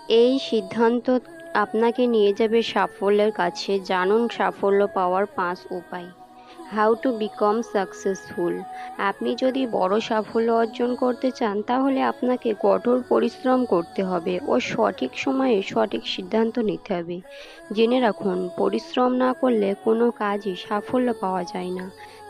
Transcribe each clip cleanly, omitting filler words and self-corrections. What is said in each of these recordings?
এই সিদ্ধান্ত আপনাকে নিয়ে যাবে সাফল্যের কাছে। জানুন সাফল্য পাওয়ার ৫ উপায়। How to BCom successful. আপনি যদি বড় সাফল্য অর্জন করতে চান তাহলে আপনাকে কঠোর পরিশ্রম করতে হবে ও সঠিক সময়ে সঠিক সিদ্ধান্ত নিতে হবে। জেনে রাখুন, পরিশ্রম না করলে কোনো কাজই সাফল্য পাওয়া যায় না।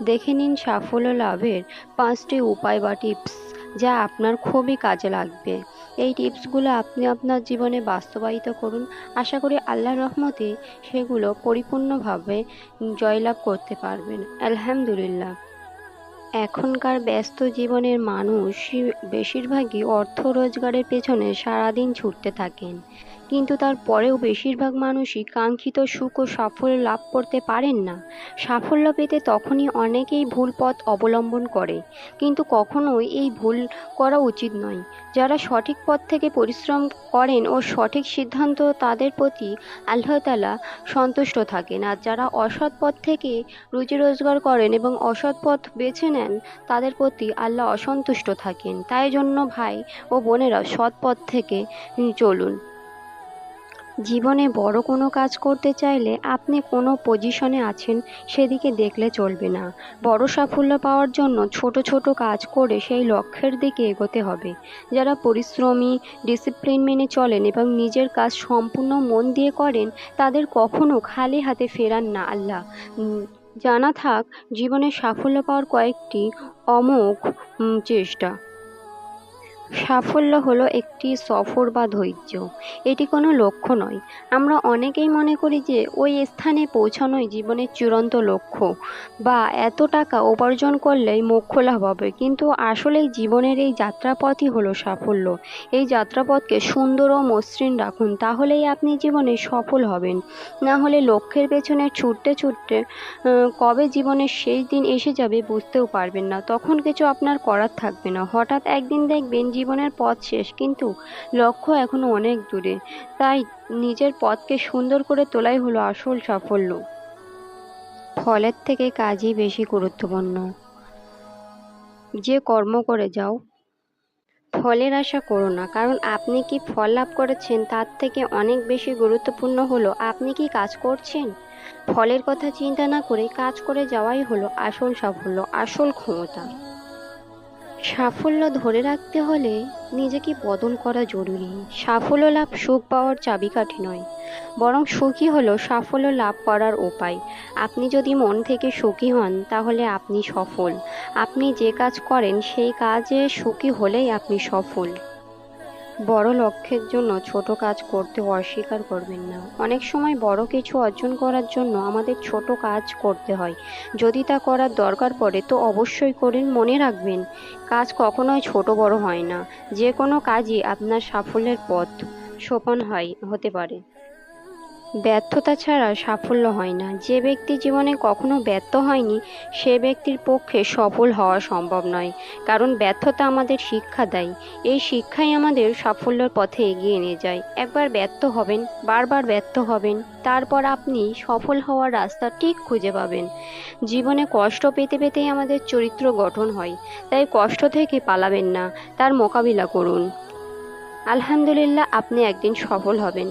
দেখে নিন সাফল্য লাভের ৫টি উপায় বা টিপস, যা আপনার খুবই কাজে লাগবে। এই টিপসগুলো আপনি আপনার জীবনে বাস্তবায়িত করুন। আশা করি আল্লাহর রহমতে সেগুলো পরিপূর্ণভাবে জয়লাভ করতে পারবেন। আলহামদুলিল্লাহ। এখনকার ব্যস্ত জীবনের মানুষ বেশিরভাগই অর্থ রোজগারের পেছনে সারাদিন ছুটতে থাকেন, কিন্তু তারপরেও বেশিরভাগ মানুষই কাঙ্ক্ষিত সুখ ও সাফল্য লাভ করতে পারেন না। সাফল্য পেতে তখনই অনেকেই ভুল পথ অবলম্বন করে, কিন্তু কখনোই এই ভুল করা উচিত নয়। যারা সঠিক পথ থেকে পরিশ্রম করেন ও সঠিক সিদ্ধান্ত, তাদের প্রতি আল্লাহ তাআলা সন্তুষ্ট থাকেন। আর যারা অসৎ পথ থেকে রুজি রোজগার করেন এবং অসৎ পথ বেছে নেন, তাদের প্রতি আল্লাহ অসন্তুষ্ট থাকেন। তাই জন্য ভাই ও বোনেরা, সৎ পথ থেকে চলুন। জীবনে বড় কোনো কাজ করতে চাইলে আপনি কোনো পজিশনে আছেন সেদিকে দেখলে চলবে না। বড় সাফল্য পাওয়ার জন্য ছোট ছোট কাজ করে সেই লক্ষ্যের দিকে এগোতে হবে। যারা পরিশ্রমী, ডিসিপ্লিন মেনে চলেন এবং নিজের কাজ সম্পূর্ণ মন দিয়ে করেন, তাদের কখনো খালি হাতে ফেরান না আল্লাহ। জানা থাক, জীবনে সাফল্য পাওয়ার কয়েকটি অমোঘ চেষ্টা। সাফল্য হলো একটি সফর বা ধৈর্য। এটি কোনো লক্ষ্য নয়। আমরা অনেকেই মনে করি যে ওই স্থানে পৌঁছানোই জীবনের চূড়ান্ত লক্ষ্য, বা এত টাকা উপার্জন করলেই মোক্ষ লাভ হবে। কিন্তু আসলেই জীবনের এই যাত্রাপথই হলো সাফল্য। এই যাত্রাপথকে সুন্দর ও মসৃণ রাখুন, তাহলেই আপনি জীবনে সফল হবেন। না হলে লক্ষ্যের পেছনে ছুটতে ছুটতে কবে জীবনের শেষ দিন এসে যাবে বুঝতেও পারবেন না। তখন কিছু আপনার করার থাকবে না। হঠাৎ একদিন দেখবেন জীবনের পথ শেষ, কিন্তু লক্ষ্য এখনো অনেক দূরে। তাই নিজের পথকে সুন্দর করে তোলাই হলো আসল সাফল্য। ফলের থেকে কাজই বেশি গুরুত্বপূর্ণ। যে কর্ম করে যাও, ফলের আশা করো না, কারণ আপনি কি ফল লাভ করেছেন তার থেকে অনেক বেশি গুরুত্বপূর্ণ হলো আপনি কি কাজ করছেন। ফলের কথা চিন্তা না করে কাজ করে যাওয়াই হলো আসল সাফল্য, আসল ক্ষমতা। সাফল্য ধরে রাখতে হলে নিজেকে বদল করা জরুরি। সাফল্য লাভ সুখ পাওয়ার চাবিকাঠি নয়, বরং সুখী হলো সাফল্য লাভ করার উপায়। আপনি যদি মন থেকে সুখী হন তাহলে আপনি সফল। আপনি যে কাজ করেন সেই কাজে সুখী হলেই আপনি সফল। বড় লক্ষ্যের জন্য ছোট কাজ করতে অস্বীকার করবেন না। অনেক সময় বড় কিছু অর্জন করার জন্য আমাদের ছোট কাজ করতে হয়। যদি তা করার দরকার পড়ে তো অবশ্যই করেন। মনে রাখবেন, কাজ কখনোই ছোট বড় হয় না। যে কোনো কাজই আপনার সাফল্যের পথ সোপান হতে পারে। ব্যর্থতা ছাড়া সাফল্য হয় না। যে ব্যক্তি জীবনে কখনো ব্যর্থ হয়নি সে ব্যক্তির পক্ষে সফল হওয়া সম্ভব নয়। কারণ ব্যর্থতা আমাদের শিক্ষা দেয়। এই শিক্ষাই আমাদের সাফল্যের পথে এগিয়ে নিয়ে যায়। একবার ব্যর্থ হবেন, বারবার ব্যর্থ হবেন, তারপর আপনি সফল হওয়ার রাস্তা ঠিক খুঁজে পাবেন। জীবনে কষ্ট পেতে পেতেই আমাদের চরিত্র গঠন হয়। তাই কষ্ট থেকে পালাবেন না, তার মোকাবিলা করুন। আলহামদুলিল্লাহ, আপনি একদিন সফল হবেন।